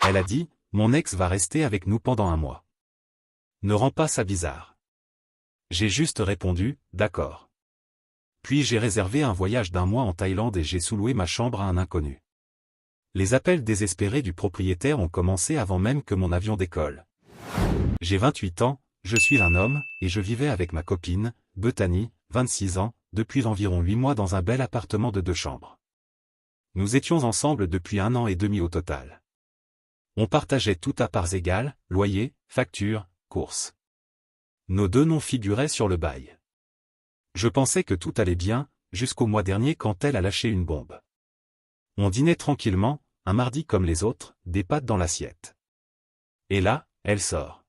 Elle a dit, mon ex va rester avec nous pendant un mois. Ne rends pas ça bizarre. J'ai juste répondu, d'accord. Puis j'ai réservé un voyage d'un mois en Thaïlande et j'ai sous-loué ma chambre à un inconnu. Les appels désespérés du propriétaire ont commencé avant même que mon avion décolle. J'ai 28 ans, je suis un homme, et je vivais avec ma copine, Bethany, 26 ans, depuis environ 8 mois dans un bel appartement de 2 chambres. Nous étions ensemble depuis 1 an et demi au total. On partageait tout à parts égales, loyer, factures, courses. Nos 2 noms figuraient sur le bail. Je pensais que tout allait bien, jusqu'au mois dernier quand elle a lâché une bombe. On dînait tranquillement, un mardi comme les autres, des pâtes dans l'assiette. Et là, elle sort.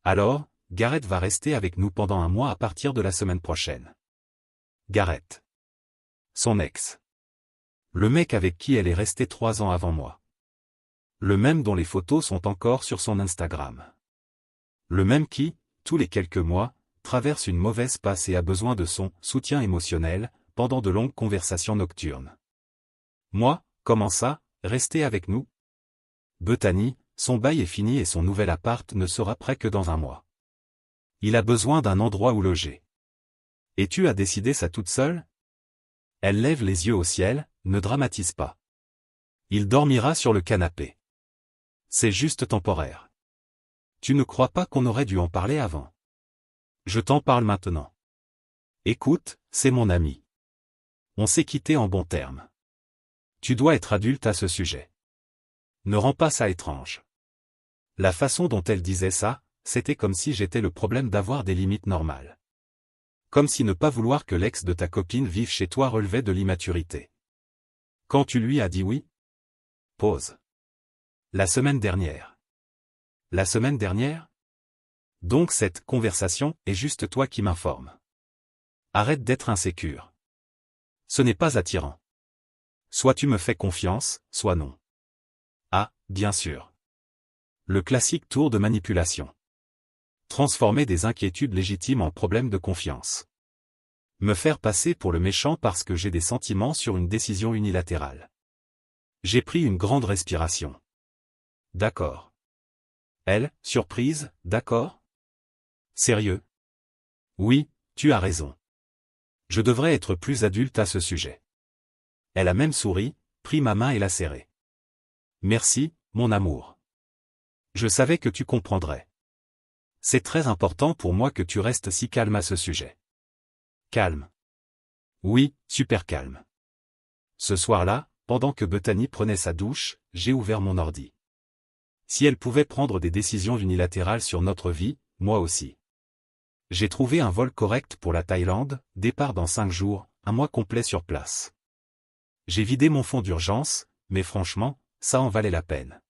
Alors, Gareth va rester avec nous pendant un mois à partir de la semaine prochaine. Gareth. Son ex. Le mec avec qui elle est restée 3 ans avant moi. Le même dont les photos sont encore sur son Instagram. Le même qui, tous les quelques mois, traverse une mauvaise passe et a besoin de son soutien émotionnel, pendant de longues conversations nocturnes. Moi, comment ça, rester avec nous? Bethany, son bail est fini et son nouvel appart ne sera prêt que dans un mois. Il a besoin d'un endroit où loger. Et tu as décidé ça toute seule? Elle lève les yeux au ciel, ne dramatise pas. Il dormira sur le canapé. C'est juste temporaire. Tu ne crois pas qu'on aurait dû en parler avant? Je t'en parle maintenant. Écoute, c'est mon ami. On s'est quitté en bons termes. Tu dois être adulte à ce sujet. Ne rends pas ça étrange. La façon dont elle disait ça, c'était comme si j'étais le problème d'avoir des limites normales. Comme si ne pas vouloir que l'ex de ta copine vive chez toi relevait de l'immaturité. Quand tu lui as dit oui? Pause. La semaine dernière. La semaine dernière? Donc cette conversation est juste toi qui m'informe. Arrête d'être insécure. Ce n'est pas attirant. Soit tu me fais confiance, soit non. Ah, bien sûr. Le classique tour de manipulation. Transformer des inquiétudes légitimes en problèmes de confiance. Me faire passer pour le méchant parce que j'ai des sentiments sur une décision unilatérale. J'ai pris une grande respiration. D'accord. Elle, surprise, d'accord? Sérieux? Oui, tu as raison. Je devrais être plus adulte à ce sujet. Elle a même souri, pris ma main et l'a serrée. Merci, mon amour. Je savais que tu comprendrais. C'est très important pour moi que tu restes si calme à ce sujet. Calme. Oui, super calme. Ce soir-là, pendant que Bethany prenait sa douche, j'ai ouvert mon ordi. Si elle pouvait prendre des décisions unilatérales sur notre vie, moi aussi. J'ai trouvé un vol correct pour la Thaïlande, départ dans 5 jours, un mois complet sur place. J'ai vidé mon fonds d'urgence, mais franchement, ça en valait la peine.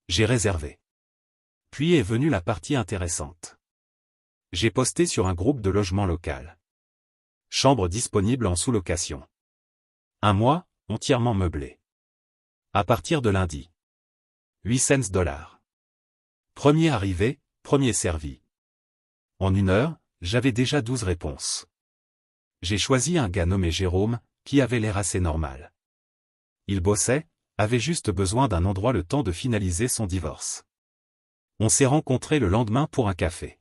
J'ai réservé. Puis est venue la partie intéressante. J'ai posté sur un groupe de logement local. Chambre disponible en sous-location. Un mois, entièrement meublé. À partir de lundi. 800 $. Premier arrivé, premier servi. En 1 heure, j'avais déjà 12 réponses. J'ai choisi un gars nommé Jérôme, qui avait l'air assez normal. Il bossait, avait juste besoin d'un endroit le temps de finaliser son divorce. On s'est rencontrés le lendemain pour un café.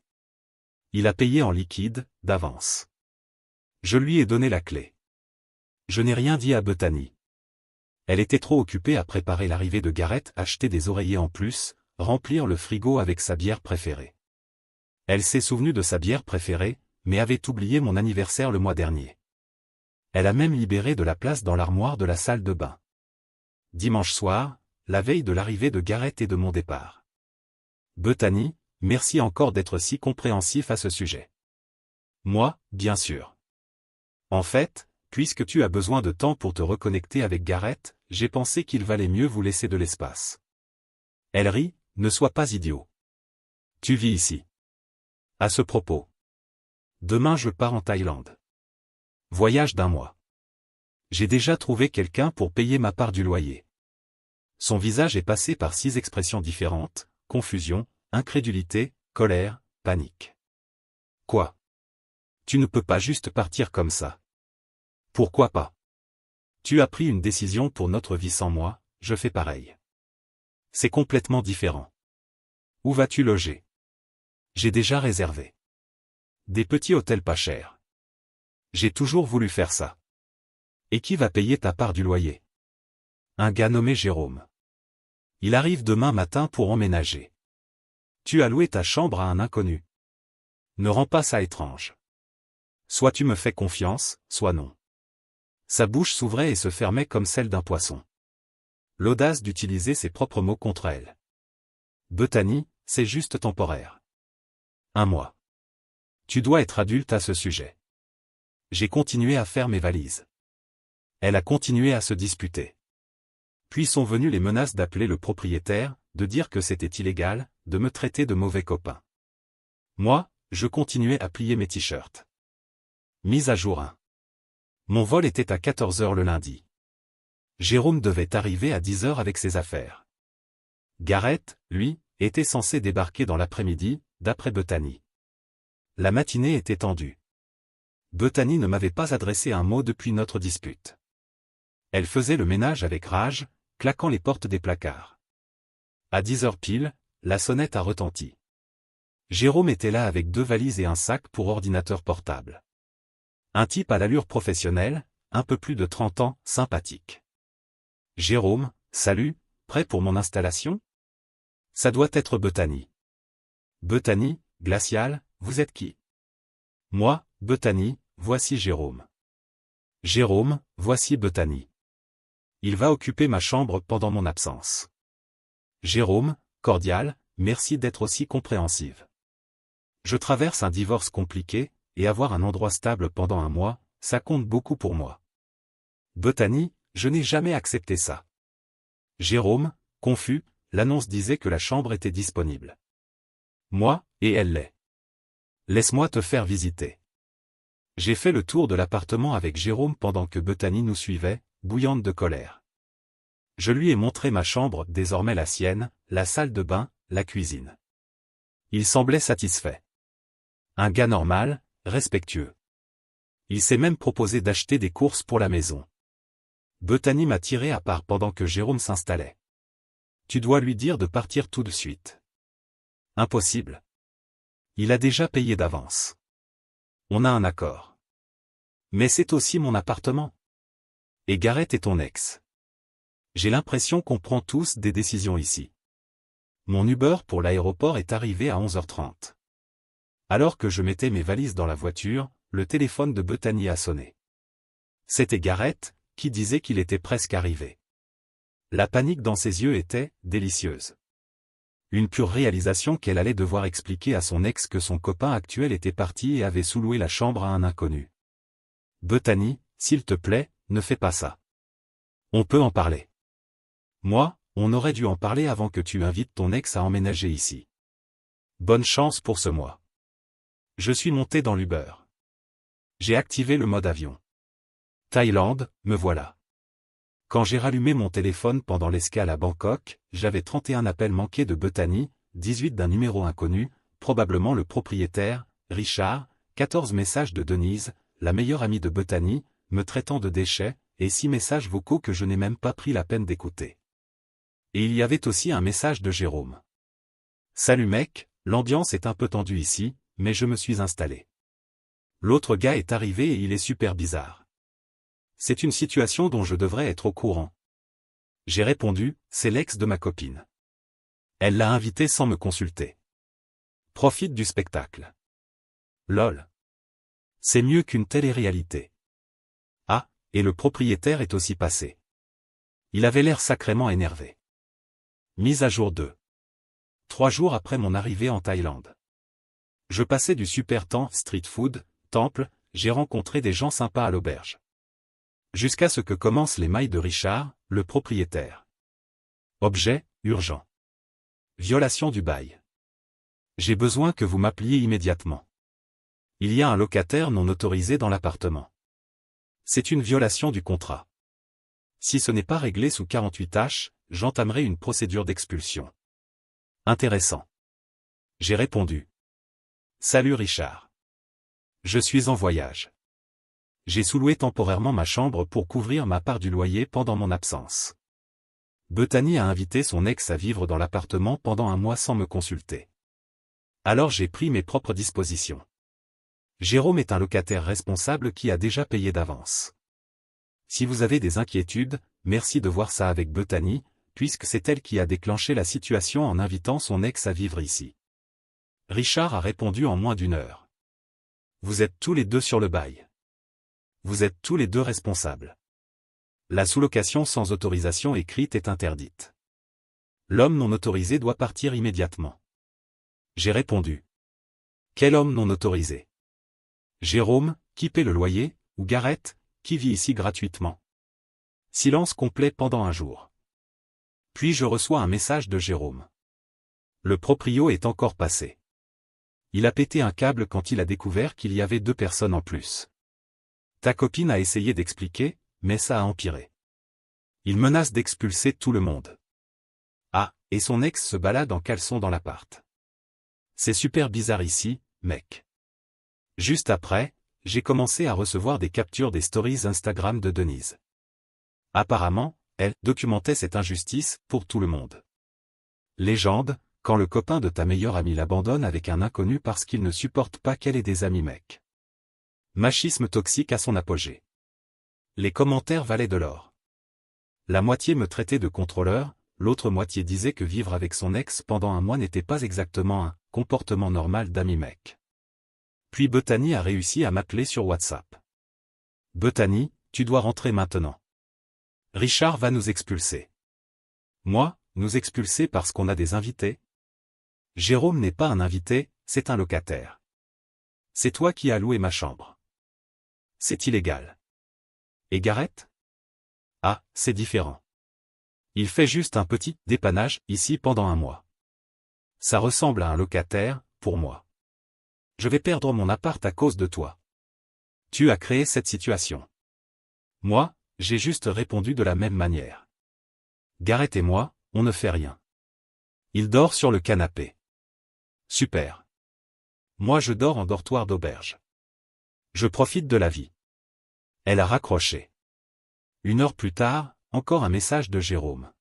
Il a payé en liquide, d'avance. Je lui ai donné la clé. Je n'ai rien dit à Bethany. Elle était trop occupée à préparer l'arrivée de Gareth, acheter des oreillers en plus, remplir le frigo avec sa bière préférée. Elle s'est souvenue de sa bière préférée, mais avait oublié mon anniversaire le mois dernier. Elle a même libéré de la place dans l'armoire de la salle de bain. Dimanche soir, la veille de l'arrivée de Gareth et de mon départ. Bethany, merci encore d'être si compréhensif à ce sujet. Moi, bien sûr. En fait, puisque tu as besoin de temps pour te reconnecter avec Gareth, j'ai pensé qu'il valait mieux vous laisser de l'espace. Elle rit, ne sois pas idiot. Tu vis ici. À ce propos. Demain je pars en Thaïlande. Voyage d'1 mois. J'ai déjà trouvé quelqu'un pour payer ma part du loyer. Son visage est passé par 6 expressions différentes, confusion, incrédulité, colère, panique. Quoi? Tu ne peux pas juste partir comme ça. Pourquoi pas? Tu as pris une décision pour notre vie sans moi, je fais pareil. C'est complètement différent. Où vas-tu loger? J'ai déjà réservé. Des petits hôtels pas chers. J'ai toujours voulu faire ça. Et qui va payer ta part du loyer? Un gars nommé Jérôme. Il arrive demain matin pour emménager. Tu as loué ta chambre à un inconnu. Ne rends pas ça étrange. Soit tu me fais confiance, soit non. Sa bouche s'ouvrait et se fermait comme celle d'un poisson. L'audace d'utiliser ses propres mots contre elle. Bethany, c'est juste temporaire. 1 mois. Tu dois être adulte à ce sujet. J'ai continué à faire mes valises. Elle a continué à se disputer. Puis sont venues les menaces d'appeler le propriétaire, de dire que c'était illégal, de me traiter de mauvais copain. Moi, je continuais à plier mes t-shirts. Mise à jour 1. Mon vol était à 14 h le lundi. Jérôme devait arriver à 10 h avec ses affaires. Gareth, lui, était censé débarquer dans l'après-midi, d'après Bethany. La matinée était tendue. Bethany ne m'avait pas adressé un mot depuis notre dispute. Elle faisait le ménage avec rage, claquant les portes des placards. À 10 h pile, la sonnette a retenti. Jérôme était là avec 2 valises et un sac pour ordinateur portable. Un type à l'allure professionnelle, un peu plus de 30 ans, sympathique. Jérôme, salut, prêt pour mon installation? Ça doit être Bethany. Bethany, glacial, vous êtes qui? Moi, Bethany, voici Jérôme. Jérôme, voici Bethany. Il va occuper ma chambre pendant mon absence. Jérôme, cordial, merci d'être aussi compréhensive. Je traverse un divorce compliqué, et avoir un endroit stable pendant 1 mois, ça compte beaucoup pour moi. Bethany, je n'ai jamais accepté ça. Jérôme, confus, l'annonce disait que la chambre était disponible. Moi, et elle l'est. Laisse-moi te faire visiter. J'ai fait le tour de l'appartement avec Jérôme pendant que Bethany nous suivait, bouillante de colère. Je lui ai montré ma chambre, désormais la sienne, la salle de bain, la cuisine. Il semblait satisfait. Un gars normal, respectueux. Il s'est même proposé d'acheter des courses pour la maison. Bethany m'a tiré à part pendant que Jérôme s'installait. Tu dois lui dire de partir tout de suite. Impossible. Il a déjà payé d'avance. On a un accord. Mais c'est aussi mon appartement. Et Gareth est ton ex. J'ai l'impression qu'on prend tous des décisions ici. Mon Uber pour l'aéroport est arrivé à 11 h 30. Alors que je mettais mes valises dans la voiture, le téléphone de Bethany a sonné. C'était Gareth, qui disait qu'il était presque arrivé. La panique dans ses yeux était délicieuse. Une pure réalisation qu'elle allait devoir expliquer à son ex que son copain actuel était parti et avait sous-loué la chambre à un inconnu. Bethany, s'il te plaît, ne fais pas ça. On peut en parler. Moi, on aurait dû en parler avant que tu invites ton ex à emménager ici. Bonne chance pour ce mois. Je suis monté dans l'Uber. J'ai activé le mode avion. Thaïlande, me voilà. Quand j'ai rallumé mon téléphone pendant l'escale à Bangkok, j'avais 31 appels manqués de Bethany, 18 d'un numéro inconnu, probablement le propriétaire, Richard, 14 messages de Denise, la meilleure amie de Bethany, me traitant de déchet, et 6 messages vocaux que je n'ai même pas pris la peine d'écouter. Et il y avait aussi un message de Jérôme. Salut mec, l'ambiance est un peu tendue ici, mais je me suis installé. L'autre gars est arrivé et il est super bizarre. C'est une situation dont je devrais être au courant. J'ai répondu, c'est l'ex de ma copine. Elle l'a invité sans me consulter. Profite du spectacle. Lol. C'est mieux qu'une télé-réalité. Ah, et le propriétaire est aussi passé. Il avait l'air sacrément énervé. Mise à jour 2. 3 jours après mon arrivée en Thaïlande. Je passais du super temps, street food, temple, j'ai rencontré des gens sympas à l'auberge. Jusqu'à ce que commencent les mails de Richard, le propriétaire. Objet, urgent. Violation du bail. J'ai besoin que vous m'appeliez immédiatement. Il y a un locataire non autorisé dans l'appartement. C'est une violation du contrat. Si ce n'est pas réglé sous 48 h, j'entamerai une procédure d'expulsion. Intéressant. J'ai répondu. Salut Richard. Je suis en voyage. J'ai sous-loué temporairement ma chambre pour couvrir ma part du loyer pendant mon absence. Bethany a invité son ex à vivre dans l'appartement pendant un mois sans me consulter. Alors j'ai pris mes propres dispositions. Jérôme est un locataire responsable qui a déjà payé d'avance. Si vous avez des inquiétudes, merci de voir ça avec Bethany, puisque c'est elle qui a déclenché la situation en invitant son ex à vivre ici. Richard a répondu en moins d'1 heure. Vous êtes tous les deux sur le bail. Vous êtes tous les deux responsables. La sous-location sans autorisation écrite est interdite. L'homme non autorisé doit partir immédiatement. J'ai répondu. Quel homme non autorisé? Jérôme, qui paie le loyer, ou Gareth, qui vit ici gratuitement? Silence complet pendant un jour. Puis je reçois un message de Jérôme. Le proprio est encore passé. Il a pété un câble quand il a découvert qu'il y avait 2 personnes en plus. Ta copine a essayé d'expliquer, mais ça a empiré. Il menace d'expulser tout le monde. Ah, et son ex se balade en caleçon dans l'appart. C'est super bizarre ici, mec. Juste après, j'ai commencé à recevoir des captures des stories Instagram de Denise. Apparemment, elle documentait cette injustice pour tout le monde. Légende, quand le copain de ta meilleure amie l'abandonne avec un inconnu parce qu'il ne supporte pas qu'elle ait des amis mecs. Machisme toxique à son apogée. Les commentaires valaient de l'or. La moitié me traitait de contrôleur, l'autre moitié disait que vivre avec son ex pendant un mois n'était pas exactement un comportement normal d'ami mec. Puis Bethany a réussi à m'appeler sur WhatsApp. Bethany, tu dois rentrer maintenant. Richard va nous expulser. Moi, nous expulser parce qu'on a des invités? Jérôme n'est pas un invité, c'est un locataire. C'est toi qui as loué ma chambre. C'est illégal. Et Gareth? Ah, c'est différent. Il fait juste un petit dépannage ici pendant un mois. Ça ressemble à un locataire, pour moi. Je vais perdre mon appart à cause de toi. Tu as créé cette situation. Moi, j'ai juste répondu de la même manière. Gareth et moi, on ne fait rien. Il dort sur le canapé. Super. Moi je dors en dortoir d'auberge. Je profite de la vie. Elle a raccroché. 1 heure plus tard, encore un message de Jérôme.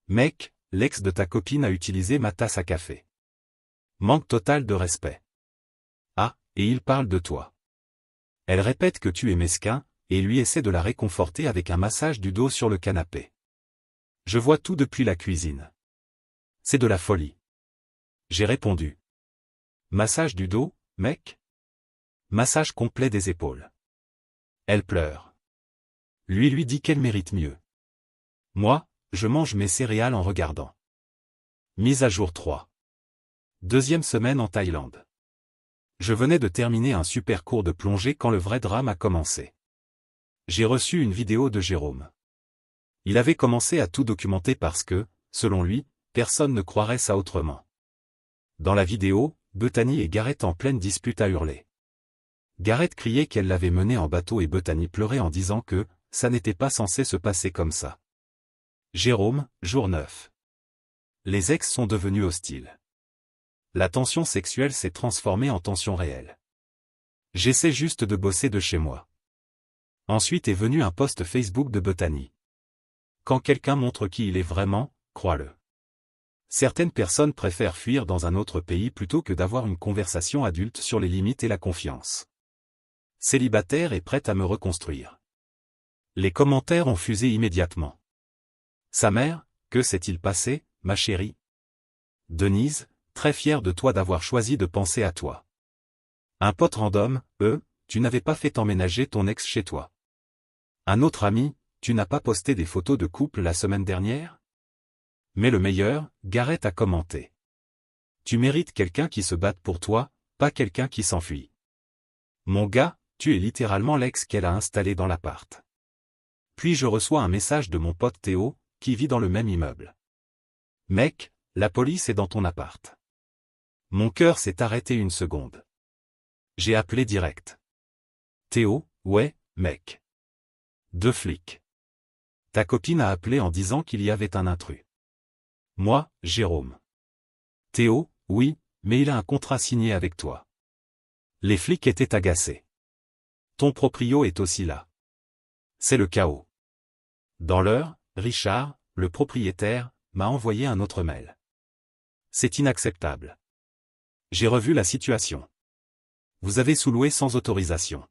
Mec, l'ex de ta copine a utilisé ma tasse à café. Manque total de respect. Ah, et il parle de toi. Elle répète que tu es mesquin, et lui essaie de la réconforter avec un massage du dos sur le canapé. Je vois tout depuis la cuisine. C'est de la folie. J'ai répondu. Massage du dos, mec? Massage complet des épaules. Elle pleure. Lui dit qu'elle mérite mieux. Moi, je mange mes céréales en regardant. Mise à jour 3. 2e semaine en Thaïlande. Je venais de terminer un super cours de plongée quand le vrai drame a commencé. J'ai reçu une vidéo de Jérôme. Il avait commencé à tout documenter parce que, selon lui, personne ne croirait ça autrement. Dans la vidéo, Bethany et Gareth en pleine dispute à hurler. Gareth criait qu'elle l'avait mené en bateau et Bethany pleurait en disant que, ça n'était pas censé se passer comme ça. Jérôme, jour 9. Les ex sont devenus hostiles. La tension sexuelle s'est transformée en tension réelle. J'essaie juste de bosser de chez moi. Ensuite est venu un post Facebook de Bethany. Quand quelqu'un montre qui il est vraiment, crois-le. Certaines personnes préfèrent fuir dans un autre pays plutôt que d'avoir une conversation adulte sur les limites et la confiance. Célibataire et prête à me reconstruire. Les commentaires ont fusé immédiatement. Sa mère, que s'est-il passé, ma chérie? Denise, très fière de toi d'avoir choisi de penser à toi. Un pote random, tu n'avais pas fait emménager ton ex chez toi. Un autre ami, tu n'as pas posté des photos de couple la semaine dernière? Mais le meilleur, Gareth a commenté. Tu mérites quelqu'un qui se batte pour toi, pas quelqu'un qui s'enfuit. Mon gars, tu es littéralement l'ex qu'elle a installé dans l'appart. Puis je reçois un message de mon pote Théo, qui vit dans le même immeuble. Mec, la police est dans ton appart. Mon cœur s'est arrêté une seconde. J'ai appelé direct. Théo, ouais, mec. 2 flics. Ta copine a appelé en disant qu'il y avait un intrus. Moi, Jérôme. Théo, oui, mais il a un contrat signé avec toi. Les flics étaient agacés. Ton proprio est aussi là. C'est le chaos. Dans l'heure, Richard, le propriétaire, m'a envoyé un autre mail. C'est inacceptable. J'ai revu la situation. Vous avez sous-loué sans autorisation.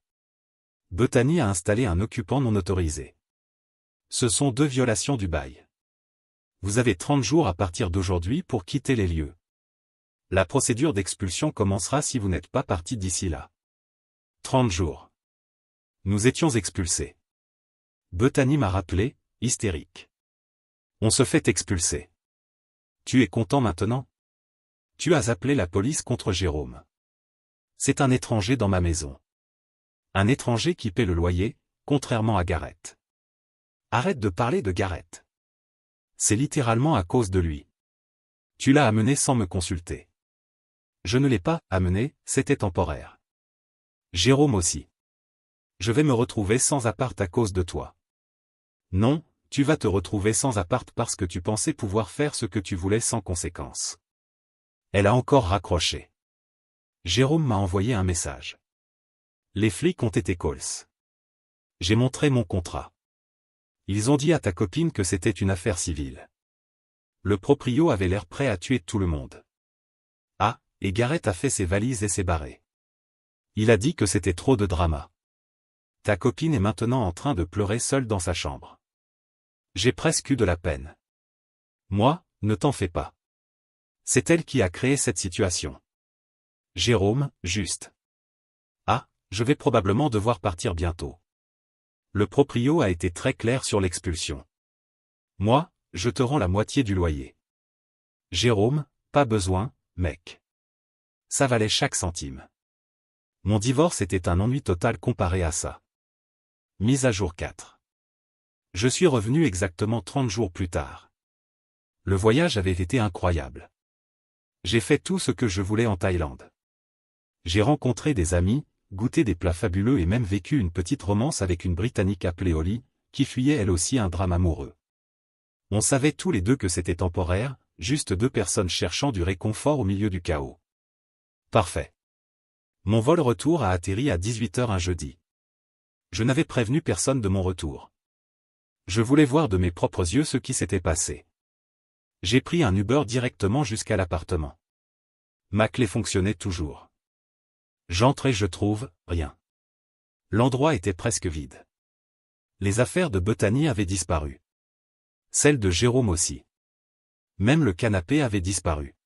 Bethany a installé un occupant non autorisé. Ce sont 2 violations du bail. Vous avez 30 jours à partir d'aujourd'hui pour quitter les lieux. La procédure d'expulsion commencera si vous n'êtes pas parti d'ici là. 30 jours. Nous étions expulsés. Bethany m'a rappelé, hystérique. On se fait expulser. Tu es content maintenant? Tu as appelé la police contre Jérôme. C'est un étranger dans ma maison. Un étranger qui paie le loyer, contrairement à Garrett. Arrête de parler de Garrett. C'est littéralement à cause de lui. Tu l'as amené sans me consulter. Je ne l'ai pas amené, c'était temporaire. Jérôme aussi. Je vais me retrouver sans appart à cause de toi. Non, tu vas te retrouver sans appart parce que tu pensais pouvoir faire ce que tu voulais sans conséquence. Elle a encore raccroché. Jérôme m'a envoyé un message. Les flics ont été calls. J'ai montré mon contrat. Ils ont dit à ta copine que c'était une affaire civile. Le proprio avait l'air prêt à tuer tout le monde. Ah, et Garrett a fait ses valises et s'est barré. Il a dit que c'était trop de drama. Ta copine est maintenant en train de pleurer seule dans sa chambre. J'ai presque eu de la peine. Moi, ne t'en fais pas. C'est elle qui a créé cette situation. Jérôme, juste. Ah, je vais probablement devoir partir bientôt. Le proprio a été très clair sur l'expulsion. Moi, je te rends la moitié du loyer. Jérôme, pas besoin, mec. Ça valait chaque centime. Mon divorce était un ennui total comparé à ça. Mise à jour 4. Je suis revenu exactement 30 jours plus tard. Le voyage avait été incroyable. J'ai fait tout ce que je voulais en Thaïlande. J'ai rencontré des amis, goûté des plats fabuleux et même vécu une petite romance avec une Britannique appelée Holly, qui fuyait elle aussi un drame amoureux. On savait tous les deux que c'était temporaire, juste 2 personnes cherchant du réconfort au milieu du chaos. Parfait. Mon vol retour a atterri à 18h un jeudi. Je n'avais prévenu personne de mon retour. Je voulais voir de mes propres yeux ce qui s'était passé. J'ai pris un Uber directement jusqu'à l'appartement. Ma clé fonctionnait toujours. J'entre et je trouve rien. L'endroit était presque vide. Les affaires de Bethany avaient disparu. Celles de Jérôme aussi. Même le canapé avait disparu.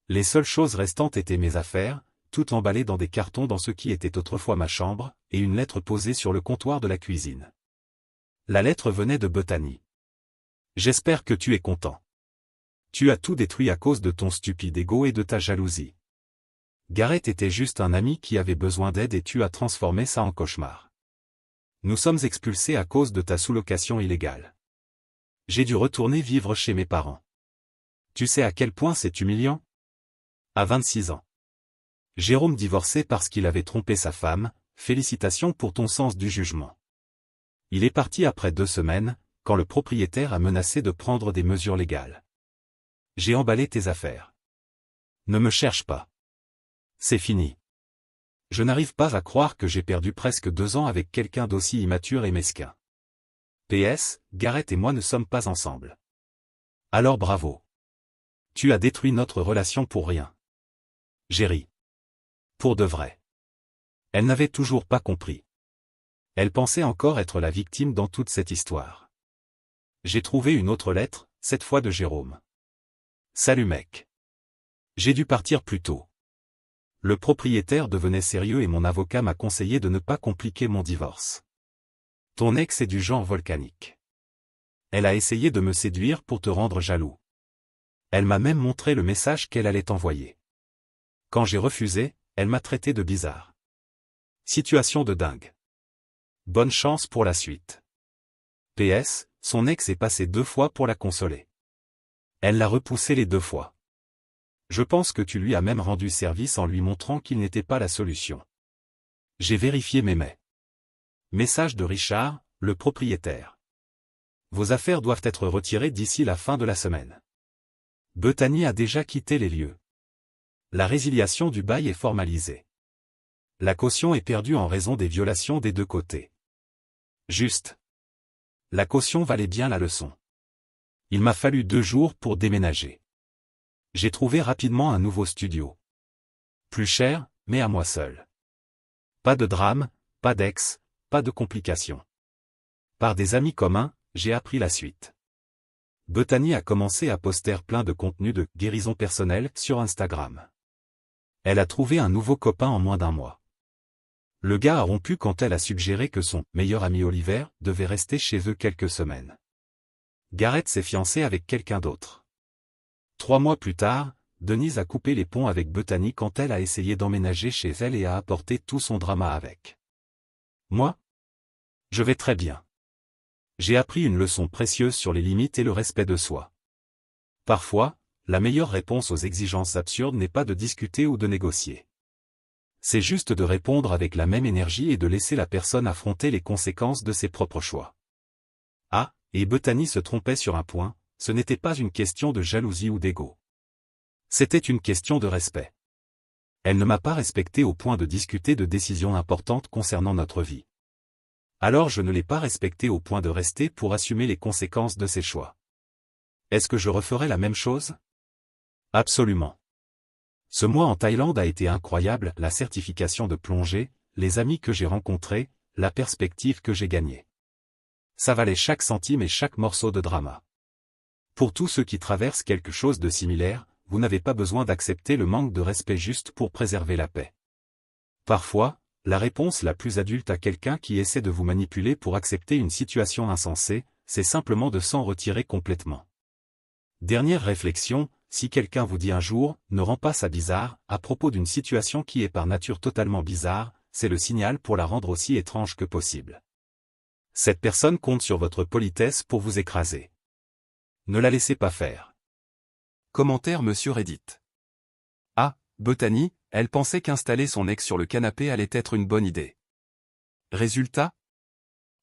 Les seules choses restantes étaient mes affaires, toutes emballées dans des cartons dans ce qui était autrefois ma chambre, et une lettre posée sur le comptoir de la cuisine. La lettre venait de Bethany. J'espère que tu es content. Tu as tout détruit à cause de ton stupide ego et de ta jalousie. Garrett était juste un ami qui avait besoin d'aide et tu as transformé ça en cauchemar. Nous sommes expulsés à cause de ta sous-location illégale. J'ai dû retourner vivre chez mes parents. Tu sais à quel point c'est humiliant? À 26 ans. Jérôme divorçait parce qu'il avait trompé sa femme, félicitations pour ton sens du jugement. Il est parti après 2 semaines, quand le propriétaire a menacé de prendre des mesures légales. J'ai emballé tes affaires. Ne me cherche pas. C'est fini. Je n'arrive pas à croire que j'ai perdu presque 2 ans avec quelqu'un d'aussi immature et mesquin. PS, Garrett et moi ne sommes pas ensemble. Alors bravo. Tu as détruit notre relation pour rien. J'ai ri. Pour de vrai. Elle n'avait toujours pas compris. Elle pensait encore être la victime dans toute cette histoire. J'ai trouvé une autre lettre, cette fois de Jérôme. Salut mec. J'ai dû partir plus tôt. Le propriétaire devenait sérieux et mon avocat m'a conseillé de ne pas compliquer mon divorce. Ton ex est du genre volcanique. Elle a essayé de me séduire pour te rendre jaloux. Elle m'a même montré le message qu'elle allait t'envoyer. Quand j'ai refusé, elle m'a traité de bizarre. Situation de dingue. Bonne chance pour la suite. PS, son ex est passé 2 fois pour la consoler. Elle l'a repoussé les 2 fois. Je pense que tu lui as même rendu service en lui montrant qu'il n'était pas la solution. J'ai vérifié mes mails. Message de Richard, le propriétaire. Vos affaires doivent être retirées d'ici la fin de la semaine. Bethany a déjà quitté les lieux. La résiliation du bail est formalisée. La caution est perdue en raison des violations des 2 côtés. Juste. La caution valait bien la leçon. Il m'a fallu 2 jours pour déménager. J'ai trouvé rapidement un nouveau studio. Plus cher, mais à moi seul. Pas de drame, pas d'ex, pas de complications. Par des amis communs, j'ai appris la suite. Bethany a commencé à poster plein de contenu de guérison personnelle sur Instagram. Elle a trouvé un nouveau copain en moins d'1 mois. Le gars a rompu quand elle a suggéré que son meilleur ami Oliver devait rester chez eux quelques semaines. Garrett s'est fiancé avec quelqu'un d'autre. 3 mois plus tard, Denise a coupé les ponts avec Bethany quand elle a essayé d'emménager chez elle et a apporté tout son drama avec. Moi? Je vais très bien. J'ai appris une leçon précieuse sur les limites et le respect de soi. Parfois, la meilleure réponse aux exigences absurdes n'est pas de discuter ou de négocier. C'est juste de répondre avec la même énergie et de laisser la personne affronter les conséquences de ses propres choix. Ah, et Bethany se trompait sur un point, ce n'était pas une question de jalousie ou d'ego. C'était une question de respect. Elle ne m'a pas respecté au point de discuter de décisions importantes concernant notre vie. Alors je ne l'ai pas respecté au point de rester pour assumer les conséquences de ses choix. Est-ce que je referais la même chose? Absolument. Ce mois en Thaïlande a été incroyable, la certification de plongée, les amis que j'ai rencontrés, la perspective que j'ai gagnée. Ça valait chaque centime et chaque morceau de drama. Pour tous ceux qui traversent quelque chose de similaire, vous n'avez pas besoin d'accepter le manque de respect juste pour préserver la paix. Parfois, la réponse la plus adulte à quelqu'un qui essaie de vous manipuler pour accepter une situation insensée, c'est simplement de s'en retirer complètement. Dernière réflexion, si quelqu'un vous dit un jour « ne rends pas ça bizarre » à propos d'une situation qui est par nature totalement bizarre, c'est le signal pour la rendre aussi étrange que possible. Cette personne compte sur votre politesse pour vous écraser. Ne la laissez pas faire. Commentaire Monsieur Reddit. Ah, Bethany, elle pensait qu'installer son ex sur le canapé allait être une bonne idée. Résultat?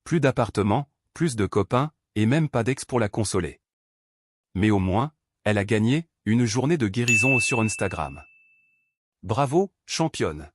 Plus d'appartement, plus de copains, et même pas d'ex pour la consoler. Mais au moins, elle a gagné une journée de guérison sur Instagram. Bravo, championne.